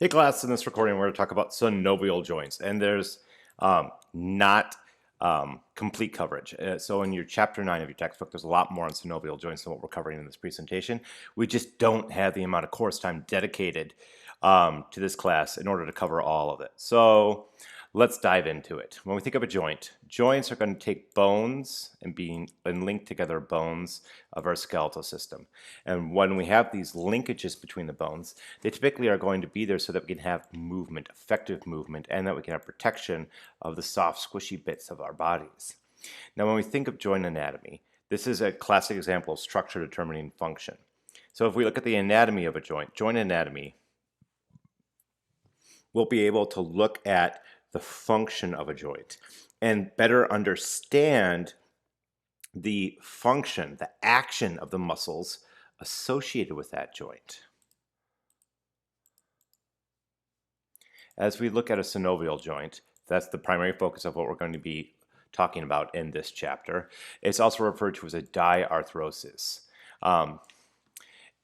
Hey class, in this recording we're going to talk about synovial joints, and there's not complete coverage. So in your chapter 9 of your textbook, there's a lot more on synovial joints than what we're covering in this presentation. We just don't have the amount of course time dedicated to this class in order to cover all of it. So let's dive into it. When we think of a joint, joints are going to take bones and link together bones of our skeletal system. And when we have these linkages between the bones, they typically are going to be there so that we can have movement, effective movement, and that we can have protection of the soft, squishy bits of our bodies. Now, when we think of joint anatomy, this is a classic example of structure determining function. So if we look at the anatomy of a joint anatomy, we'll be able to look at the function of a joint and better understand the function, the action of the muscles associated with that joint. As we look at a synovial joint, that's the primary focus of what we're going to be talking about in this chapter. It's also referred to as a diarthrosis.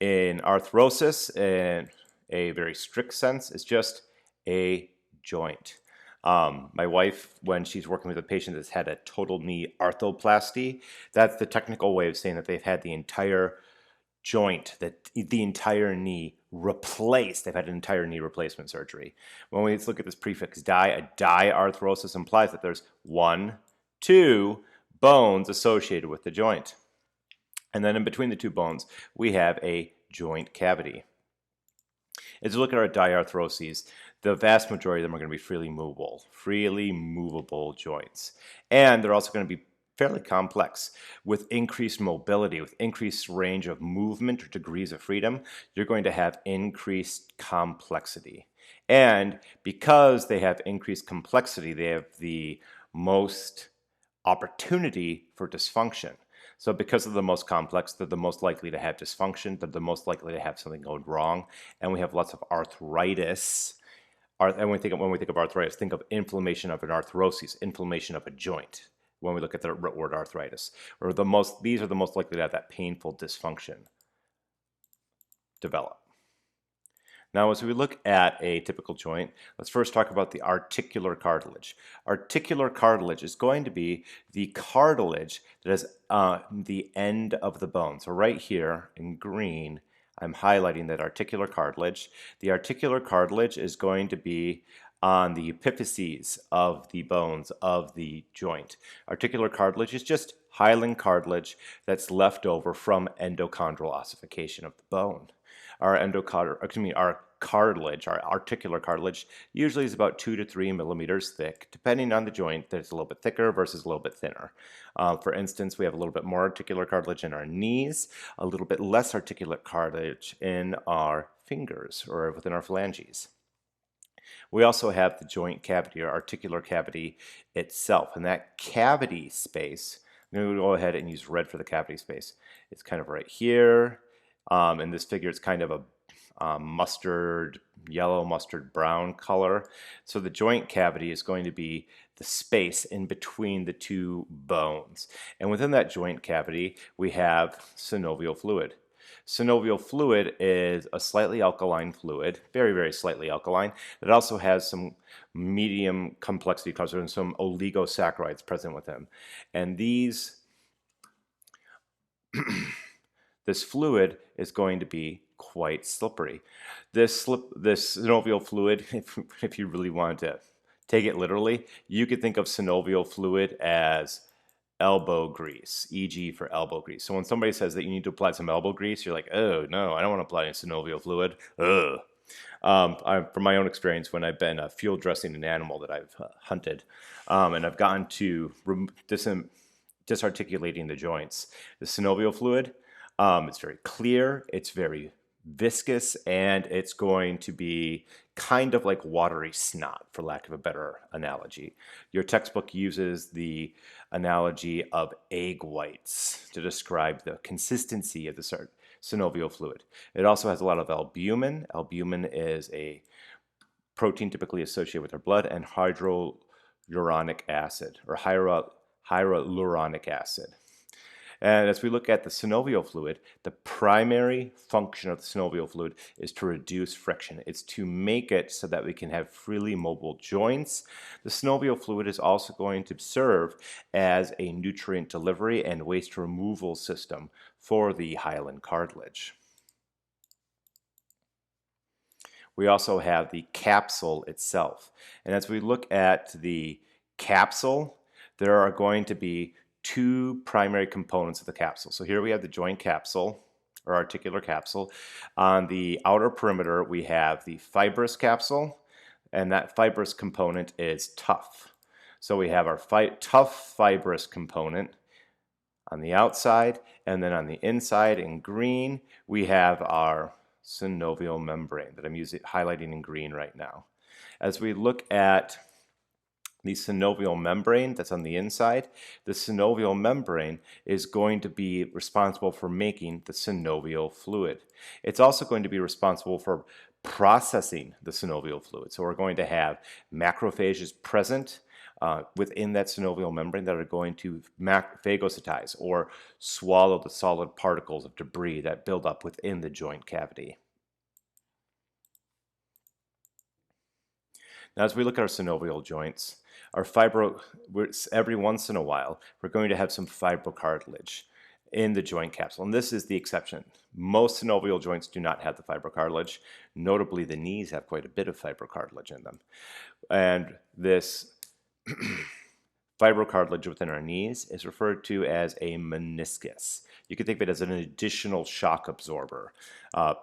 In arthrosis, in a very strict sense, it's just a joint. My wife, when she's working with a patient that's had a total knee arthroplasty, that's the technical way of saying that they've had the entire joint, that the entire knee replaced. They've had an entire knee replacement surgery. When we look at this prefix di, a diarthrosis implies that there's 1, 2 bones associated with the joint. And then in between the 2 bones, we have a joint cavity. As you look at our diarthroses, the vast majority of them are going to be freely movable joints. And they're also going to be fairly complex. With increased mobility, with increased range of movement or degrees of freedom, you're going to have increased complexity. And because they have increased complexity, they have the most opportunity for dysfunction. So because they're the most complex, they're the most likely to have dysfunction, they're the most likely to have something going wrong, and we have lots of arthritis. And when we think of arthritis, think of inflammation of an arthrosis, inflammation of a joint. When we look at the word arthritis, these are the most likely to have that painful dysfunction develop. Now, as we look at a typical joint, let's first talk about the articular cartilage. Articular cartilage is going to be the cartilage that is the end of the bone. So right here in green, I'm highlighting that articular cartilage. The articular cartilage is going to be on the epiphyses of the bones of the joint. Articular cartilage is just hyaline cartilage that's left over from endochondral ossification of the bone. Our articular cartilage usually is about 2 to 3 millimeters thick. Depending on the joint, there's a little bit thicker versus a little bit thinner. For instance, we have a little bit more articular cartilage in our knees, a little bit less articular cartilage in our fingers or within our phalanges. We also have the joint cavity or articular cavity itself, and that cavity space, I'm going to go ahead and use red for the cavity space. It's kind of right here. In this figure, it's kind of a yellow mustard brown color. So the joint cavity is going to be the space in between the 2 bones. And within that joint cavity, we have synovial fluid. Synovial fluid is a slightly alkaline fluid, very, very slightly alkaline. It also has some medium complexity causes and some oligosaccharides present with them. And this fluid is going to be quite slippery. This synovial fluid, if you really wanted to take it literally, you could think of synovial fluid as elbow grease, e.g. for elbow grease. So when somebody says that you need to apply some elbow grease, you're like, oh, no, I don't want to apply any synovial fluid. Ugh. From my own experience, when I've been field dressing an animal that I've hunted, and I've gotten to disarticulating the joints, the synovial fluid, it's very clear, it's very viscous, and it's going to be kind of like watery snot, for lack of a better analogy. Your textbook uses the analogy of egg whites to describe the consistency of the synovial fluid. It also has a lot of albumin. Albumin is a protein typically associated with our blood, and hyaluronic acid, or hyaluronic acid. And as we look at the synovial fluid, the primary function of the synovial fluid is to reduce friction. It's to make it so that we can have freely mobile joints. The synovial fluid is also going to serve as a nutrient delivery and waste removal system for the hyaline cartilage. We also have the capsule itself. And as we look at the capsule, there are going to be two primary components of the capsule. So here we have the joint capsule, or articular capsule. On the outer perimeter, we have the fibrous capsule, and that fibrous component is tough. So we have our tough fibrous component on the outside, and then on the inside in green, we have our synovial membrane that I'm highlighting in green right now. As we look at the synovial membrane that's on the inside, the synovial membrane is going to be responsible for making the synovial fluid. It's also going to be responsible for processing the synovial fluid. So we're going to have macrophages present within that synovial membrane that are going to phagocytize or swallow the solid particles of debris that build up within the joint cavity. Now, as we look at our synovial joints, every once in a while, we're going to have some fibrocartilage in the joint capsule, and this is the exception. Most synovial joints do not have the fibrocartilage. Notably, the knees have quite a bit of fibrocartilage in them. And this fibrocartilage within our knees is referred to as a meniscus. You can think of it as an additional shock absorber.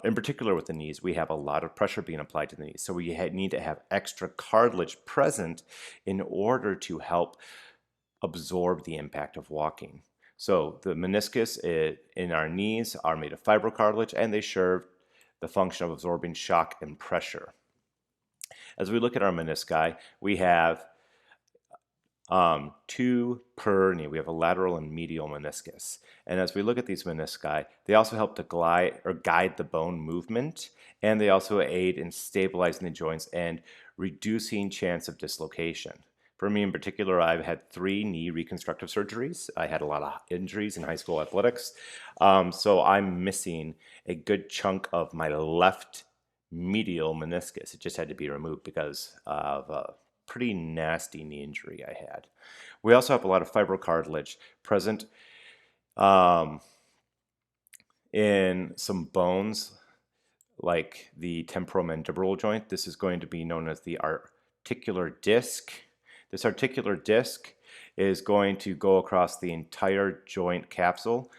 In particular with the knees, we have a lot of pressure being applied to the knees. So we need to have extra cartilage present in order to help absorb the impact of walking. So the meniscus in our knees are made of fibrocartilage, and they serve the function of absorbing shock and pressure. As we look at our menisci, we have two per knee. We have a lateral and medial meniscus. And as we look at these menisci, they also help to guide the bone movement, and they also aid in stabilizing the joints and reducing chance of dislocation. For me in particular, I've had 3 knee reconstructive surgeries. I had a lot of injuries in high school athletics. So I'm missing a good chunk of my left medial meniscus. It just had to be removed because of pretty nasty knee injury I had. We also have a lot of fibrocartilage present in some bones like the temporomandibular joint. This is going to be known as the articular disc. This articular disc is going to go across the entire joint capsule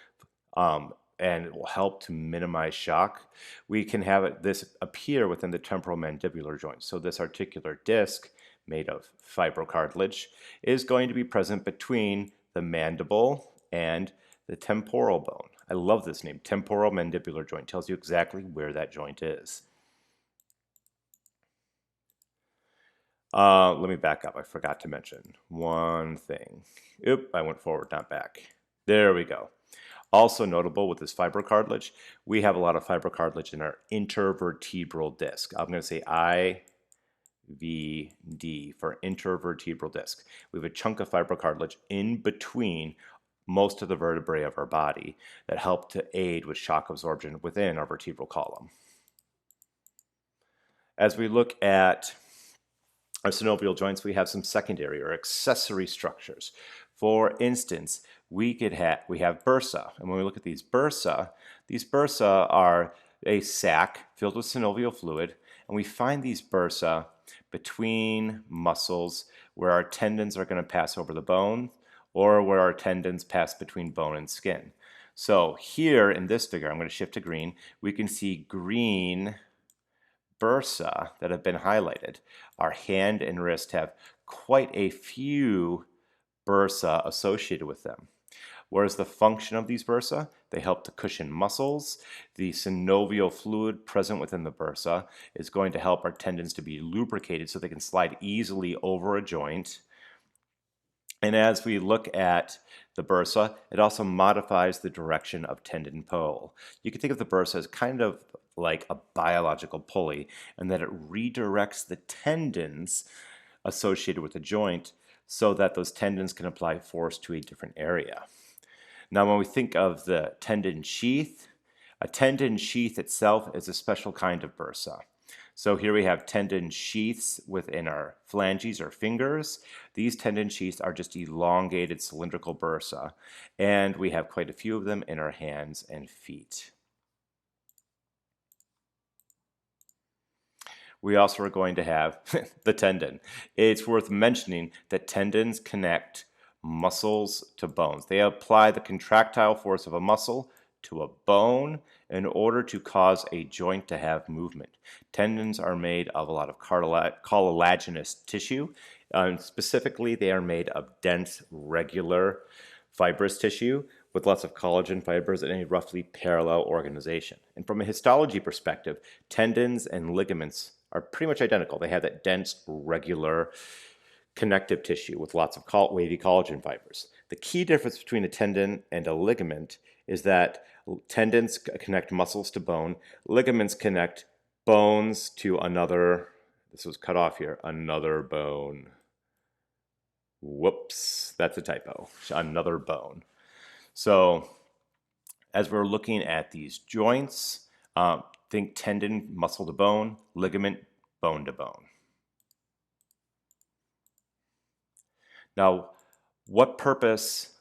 and it will help to minimize shock. We can have this appear within the temporomandibular joint. So this articular disc, made of fibrocartilage, is going to be present between the mandible and the temporal bone. I love this name, temporomandibular joint. Tells you exactly where that joint is. Let me back up. I forgot to mention one thing. Oop, I went forward, not back. There we go. Also notable with this fibrocartilage, we have a lot of fibrocartilage in our intervertebral disc. I'm going to say IVD for intervertebral disc. We have a chunk of fibrocartilage in between most of the vertebrae of our body that help to aid with shock absorption within our vertebral column. As we look at our synovial joints, we have some secondary or accessory structures. For instance, we have bursa, and when we look at these bursa are a sac filled with synovial fluid, and we find these bursa between muscles where our tendons are going to pass over the bone or where our tendons pass between bone and skin. So here in this figure, I'm going to shift to green, we can see green bursa that have been highlighted. Our hand and wrist have quite a few bursa associated with them. Whereas the function of these bursa, they help to cushion muscles. The synovial fluid present within the bursa is going to help our tendons to be lubricated so they can slide easily over a joint. And as we look at the bursa, it also modifies the direction of tendon pull. You can think of the bursa as kind of like a biological pulley, and that it redirects the tendons associated with the joint so that those tendons can apply force to a different area. Now, when we think of the tendon sheath, a tendon sheath itself is a special kind of bursa. So here we have tendon sheaths within our phalanges or fingers. These tendon sheaths are just elongated cylindrical bursa, and we have quite a few of them in our hands and feet. We also are going to have the tendon. It's worth mentioning that tendons connect muscles to bones. They apply the contractile force of a muscle to a bone in order to cause a joint to have movement. Tendons are made of a lot of collagenous tissue. Specifically, they are made of dense, regular, fibrous tissue with lots of collagen fibers and a roughly parallel organization. And from a histology perspective, tendons and ligaments are pretty much identical. They have that dense, regular connective tissue with lots of wavy collagen fibers. The key difference between a tendon and a ligament is that tendons connect muscles to bone, ligaments connect bones to another, this was cut off here, another bone. Whoops, that's a typo, another bone. So as we're looking at these joints, think tendon, muscle to bone, ligament, bone to bone. Now, what purpose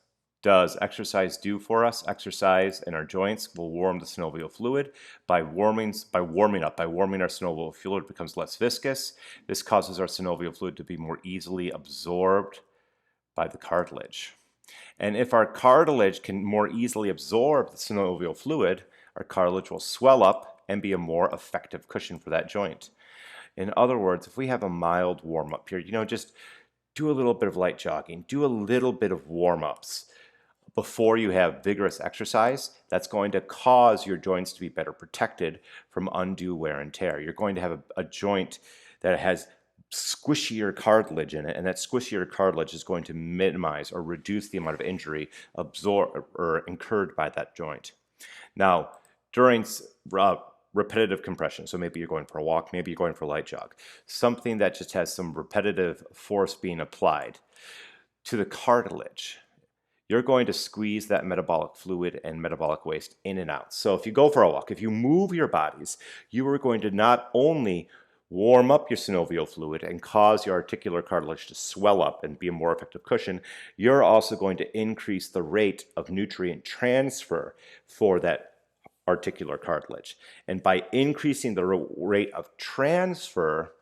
does exercise do for us? Exercise in our joints will warm the synovial fluid. By warming our synovial fluid, it becomes less viscous. This causes our synovial fluid to be more easily absorbed by the cartilage. And if our cartilage can more easily absorb the synovial fluid, our cartilage will swell up and be a more effective cushion for that joint. In other words, if we have a mild warm-up here, just do a little bit of light jogging, do a little bit of warm-ups before you have vigorous exercise, that's going to cause your joints to be better protected from undue wear and tear. You're going to have a joint that has squishier cartilage in it, and that squishier cartilage is going to minimize or reduce the amount of injury absorbed or incurred by that joint. Now, during repetitive compression, so maybe you're going for a walk, maybe you're going for a light jog, something that just has some repetitive force being applied to the cartilage, you're going to squeeze that metabolic fluid and metabolic waste in and out. So if you go for a walk, if you move your bodies, you are going to not only warm up your synovial fluid and cause your articular cartilage to swell up and be a more effective cushion, you're also going to increase the rate of nutrient transfer for that articular cartilage. And by increasing the rate of transfer,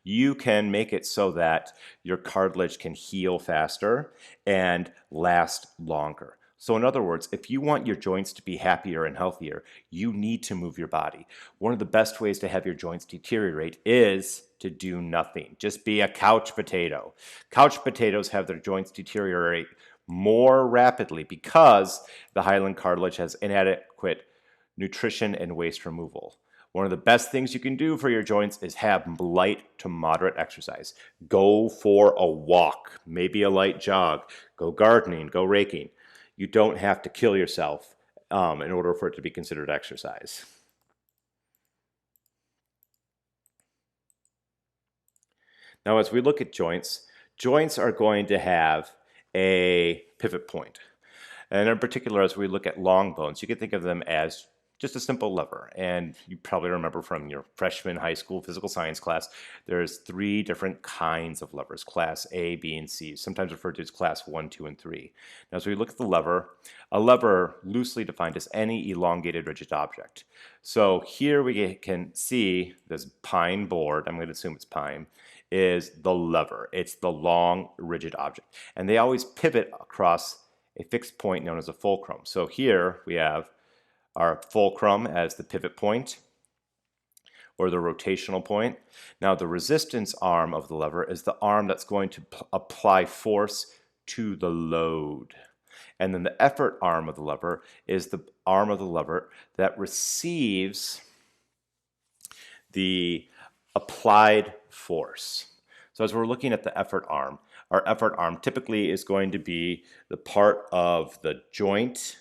you can make it so that your cartilage can heal faster and last longer. So in other words, if you want your joints to be happier and healthier, you need to move your body. One of the best ways to have your joints deteriorate is to do nothing. Just be a couch potato. Couch potatoes have their joints deteriorate more rapidly because the hyaline cartilage has inadequate nutrition and waste removal. One of the best things you can do for your joints is have light to moderate exercise. Go for a walk, maybe a light jog, go gardening, go raking. You don't have to kill yourself in order for it to be considered exercise. Now, as we look at joints, joints are going to have a pivot point. And in particular, as we look at long bones, you can think of them as just a simple lever. And you probably remember from your freshman high school physical science class, there's 3 different kinds of levers, class A, B, and C, sometimes referred to as class 1, 2, and 3. Now, as we look at the lever, a lever loosely defined as any elongated rigid object. So here we can see this pine board, I'm going to assume it's pine, is the lever. It's the long rigid object. And they always pivot across a fixed point known as a fulcrum. So here we have our fulcrum as the pivot point or the rotational point. Now the resistance arm of the lever is the arm that's going to apply force to the load. And then the effort arm of the lever is the arm of the lever that receives the applied force. So as we're looking at the effort arm, our effort arm typically is going to be the part of the joint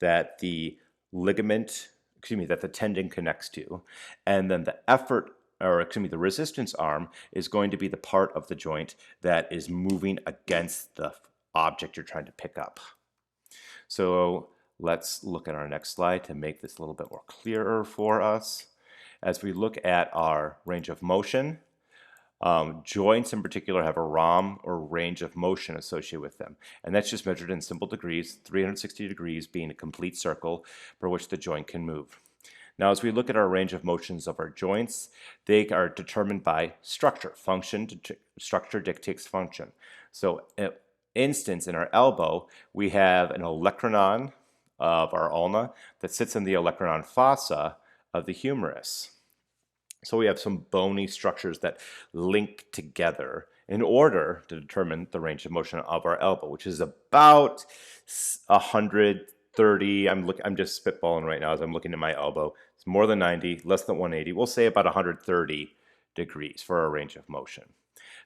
that the that the tendon connects to. And then the resistance arm is going to be the part of the joint that is moving against the object you're trying to pick up. So let's look at our next slide to make this a little bit more clearer for us. As we look at our range of motion, joints in particular have a ROM, or range of motion, associated with them. And that's just measured in simple degrees, 360 degrees being a complete circle for which the joint can move. Now, as we look at our range of motions of our joints, they are determined by structure. Structure dictates function. So, instance, in our elbow, we have an olecranon of our ulna that sits in the olecranon fossa of the humerus. So we have some bony structures that link together in order to determine the range of motion of our elbow, which is about 130. I'm just spitballing right now as I'm looking at my elbow. It's more than 90, less than 180. We'll say about 130 degrees for our range of motion.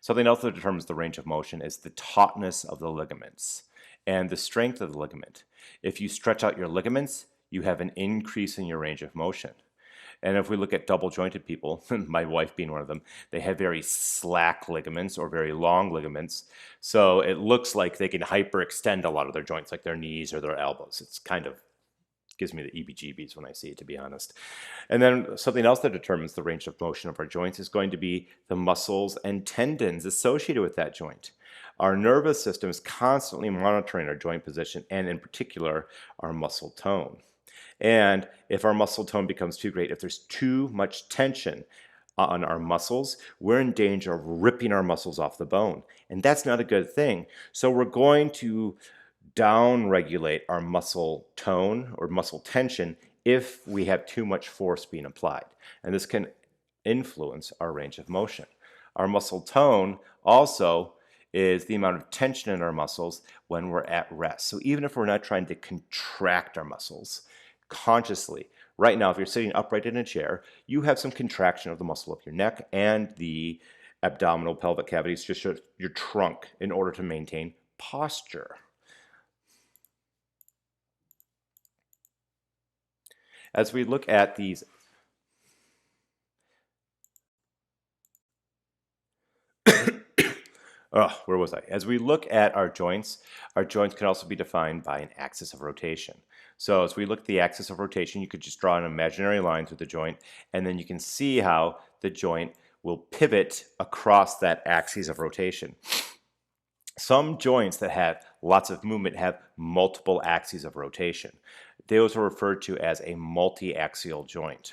Something else that determines the range of motion is the tautness of the ligaments and the strength of the ligament. If you stretch out your ligaments, you have an increase in your range of motion. And if we look at double jointed people, my wife being one of them, they have very slack ligaments or very long ligaments. So it looks like they can hyperextend a lot of their joints, like their knees or their elbows. It's kind of gives me the EBGBs when I see it, to be honest. And then something else that determines the range of motion of our joints is going to be the muscles and tendons associated with that joint. Our nervous system is constantly monitoring our joint position, and in particular, our muscle tone. And if our muscle tone becomes too great, if there's too much tension on our muscles, we're in danger of ripping our muscles off the bone. And that's not a good thing. So we're going to down-regulate our muscle tone or muscle tension if we have too much force being applied. And this can influence our range of motion. Our muscle tone also is the amount of tension in our muscles when we're at rest. So even if we're not trying to contract our muscles consciously, right now, if you're sitting upright in a chair, you have some contraction of the muscle of your neck and the abdominal pelvic cavities, just your trunk, in order to maintain posture. As we look at these where was I? As we look at our joints can also be defined by an axis of rotation. So as we look at the axis of rotation, you could just draw an imaginary line through the joint, and then you can see how the joint will pivot across that axis of rotation. Some joints that have lots of movement have multiple axes of rotation. Those are referred to as a multi-axial joint.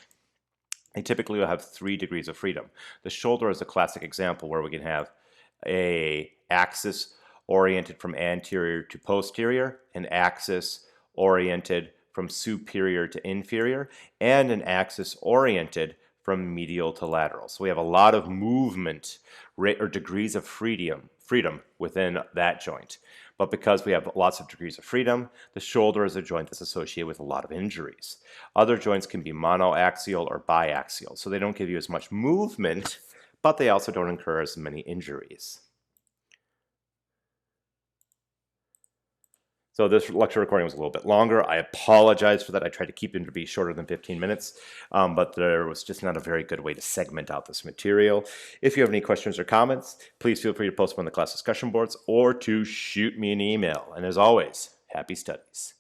They typically will have 3 degrees of freedom. The shoulder is a classic example where we can have an axis oriented from anterior to posterior, an axis oriented from superior to inferior, and an axis oriented from medial to lateral. So we have a lot of movement or degrees of freedom within that joint. But because we have lots of degrees of freedom, the shoulder is a joint that's associated with a lot of injuries. Other joints can be monoaxial or biaxial, so they don't give you as much movement, but they also don't incur as many injuries. So this lecture recording was a little bit longer. I apologize for that. I tried to keep them to be shorter than 15 minutes, but there was just not a very good way to segment out this material. If you have any questions or comments, please feel free to post them on the class discussion boards or to shoot me an email. And as always, happy studies.